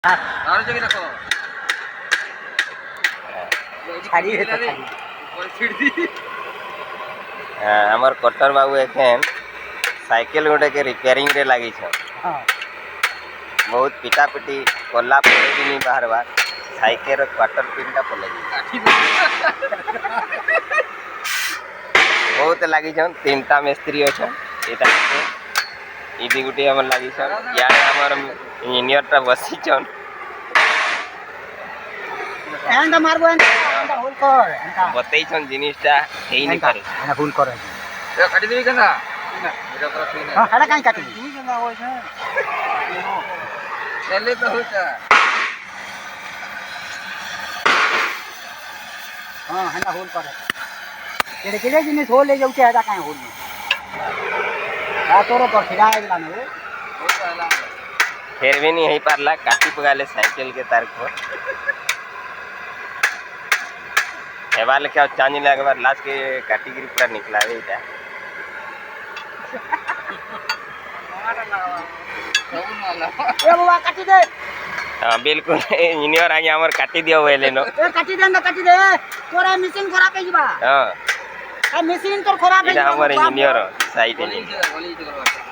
আর জগে দেখো ছাড়ি হে তো ছাড়ি हमर कटर बाबू एखन साइकिल गोटे के रिपेयरिंग रे लगी छ हां बहुत पिटा पिटी कोल्ला पड़े भी नहीं बाहर बार साइकिल रो क्वार्टर पिन का पड़े बहुत लगी छ तीनटा मिस्त्री छ एटा इदी गुटी हमर लगी छ यार हमर इंजीनियर ता बसी छ एंड मारबो एंड होल कर बतई छ जिनिसटा हेई नहीं करे एंड होल कर ए काटी देबी केना एटा पर ठीक हां हड़ा काई काटी तू केना होय छ चले तो होता हां हना होल कर केड़े केड़े जिनिस होल ले जाउते आदा काई होल आ तोरो पर खिरा आइला न होता फिर भी नहीं है पारला काटी पगाले साइकिल के तार को एबाल क्या चांदी लगे बार लास्ट के कैटेगरी पूरा निकला है इटा ए बाबा काटी दे हां बिल्कुल इंजीनियर आगे हमर काटी दियो वेले नो ए काटी दे तोरा मशीन खराब है जीवा हां आ मशीन तो खराब है इटा हमर इंजीनियर साइड इंजीनियर बोली